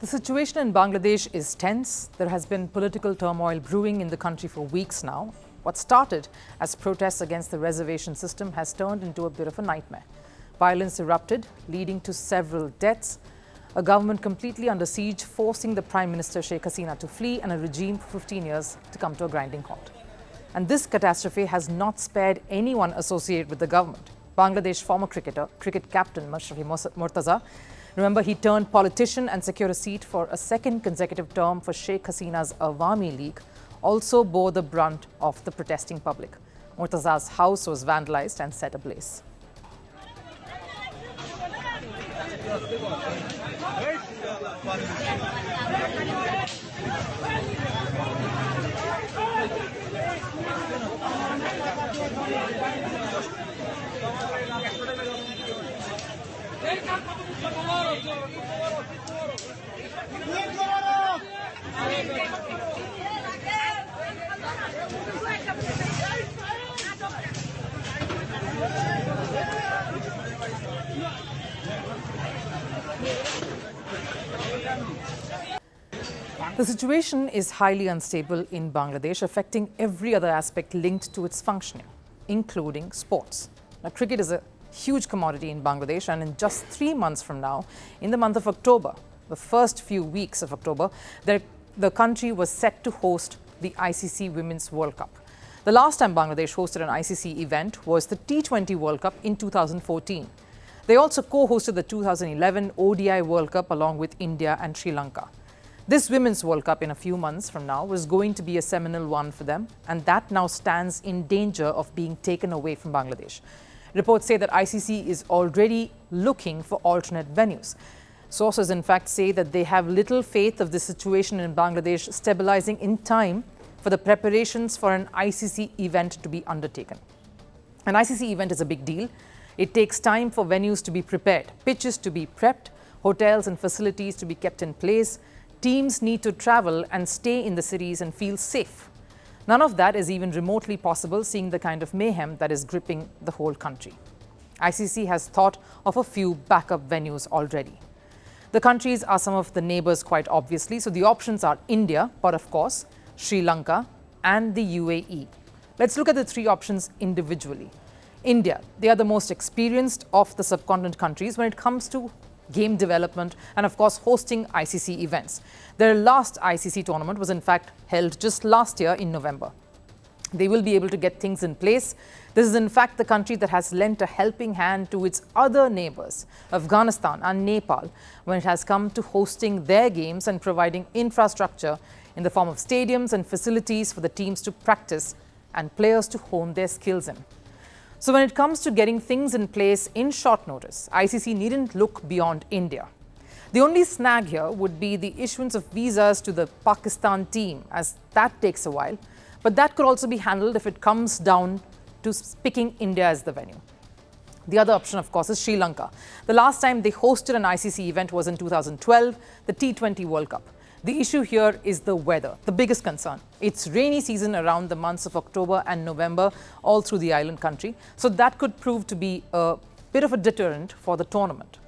The situation in Bangladesh is tense. There has been political turmoil brewing in the country for weeks now. What started as protests against the reservation system has turned into a bit of a nightmare. Violence erupted, leading to several deaths. A government completely under siege, forcing the Prime Minister Sheikh Hasina to flee, and a regime for 15 years to come to a grinding halt. And this catastrophe has not spared anyone associated with the government. Bangladesh former cricket captain Mashrafe Mortaza, remember, he turned politician and secured a seat for a second consecutive term for Sheikh Hasina's Awami League, also bore the brunt of the protesting public. Mortaza's house was vandalized and set ablaze. The situation is highly unstable in Bangladesh, affecting every other aspect linked to its functioning, including sports. Now, cricket is a huge commodity in Bangladesh, and in just 3 months from now, in the month of October, the first few weeks of October, the country was set to host the ICC Women's World Cup. The last time Bangladesh hosted an ICC event was the T20 World Cup in 2014. They also co-hosted the 2011 ODI World Cup along with India and Sri Lanka. This Women's World Cup in a few months from now was going to be a seminal one for them, and that now stands in danger of being taken away from Bangladesh. Reports say that ICC is already looking for alternate venues. Sources, in fact, say that they have little faith of the situation in Bangladesh stabilizing in time for the preparations for an ICC event to be undertaken. An ICC event is a big deal. It takes time for venues to be prepared, pitches to be prepped, hotels and facilities to be kept in place. Teams need to travel and stay in the cities and feel safe. None of that is even remotely possible, seeing the kind of mayhem that is gripping the whole country. ICC has thought of a few backup venues already. The countries are some of the neighbors, quite obviously, so the options are India, but of course, Sri Lanka and the UAE. Let's look at the three options individually. India, they are the most experienced of the subcontinent countries when it comes to game development and, of course, hosting ICC events. Their last ICC tournament was in fact held just last year in November. They will be able to get things in place. This is in fact the country that has lent a helping hand to its other neighbors, Afghanistan and Nepal, when it has come to hosting their games and providing infrastructure in the form of stadiums and facilities for the teams to practice and players to hone their skills in. So when it comes to getting things in place in short notice, ICC needn't look beyond India. The only snag here would be the issuance of visas to the Pakistan team, as that takes a while. But that could also be handled if it comes down to picking India as the venue. The other option, of course, is Sri Lanka. The last time they hosted an ICC event was in 2012, the T20 World Cup. The issue here is the weather, the biggest concern. It's rainy season around the months of October and November all through the island country. So that could prove to be a bit of a deterrent for the tournament.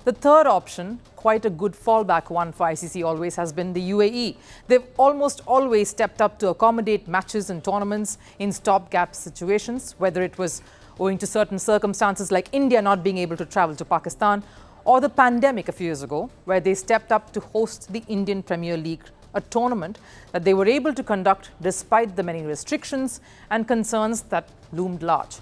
The third option, quite a good fallback one for ICC always, has been the UAE. They've almost always stepped up to accommodate matches and tournaments in stopgap situations, whether it was owing to certain circumstances like India not being able to travel to Pakistan, or the pandemic a few years ago, where they stepped up to host the Indian Premier League, a tournament that they were able to conduct despite the many restrictions and concerns that loomed large.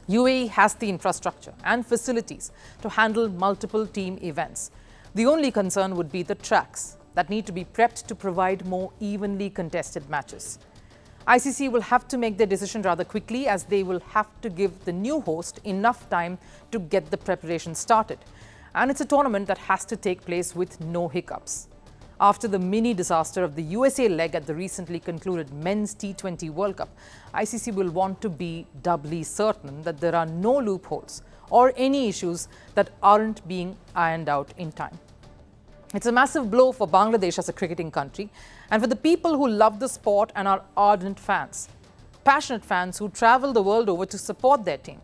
UAE has the infrastructure and facilities to handle multiple team events. The only concern would be the tracks that need to be prepped to provide more evenly contested matches. ICC will have to make their decision rather quickly, as they will have to give the new host enough time to get the preparation started. And it's a tournament that has to take place with no hiccups. After the mini disaster of the USA leg at the recently concluded Men's T20 World Cup, ICC will want to be doubly certain that there are no loopholes or any issues that aren't being ironed out in time. It's a massive blow for Bangladesh as a cricketing country, and for the people who love the sport and are ardent fans, passionate fans who travel the world over to support their team.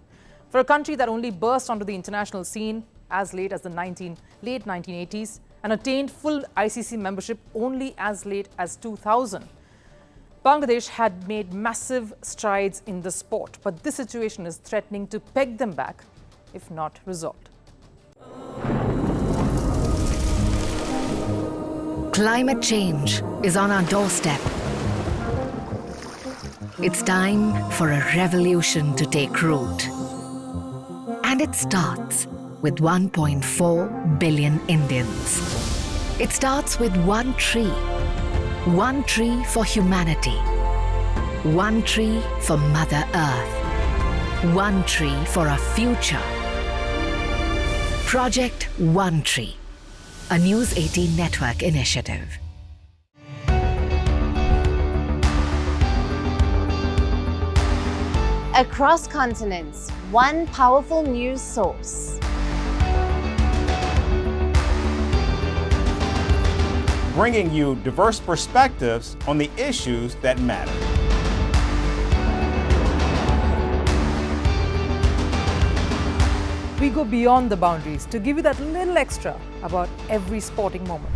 For a country that only burst onto the international scene as late as the late 1980s, and attained full ICC membership only as late as 2000. Bangladesh had made massive strides in the sport, but this situation is threatening to peg them back if not resolved. Climate change is on our doorstep. It's time for a revolution to take root. And it starts with 1.4 billion Indians. It starts with one tree for humanity, one tree for Mother Earth, one tree for our future. Project One Tree, a News 18 network initiative. Across continents, one powerful news source. Bringing you diverse perspectives on the issues that matter. We go beyond the boundaries to give you that little extra about every sporting moment.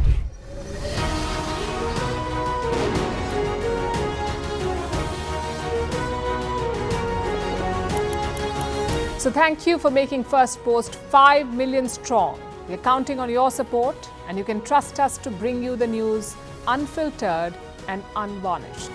So thank you for making Firstpost 5 million strong. We're counting on your support, and you can trust us to bring you the news unfiltered and unvarnished.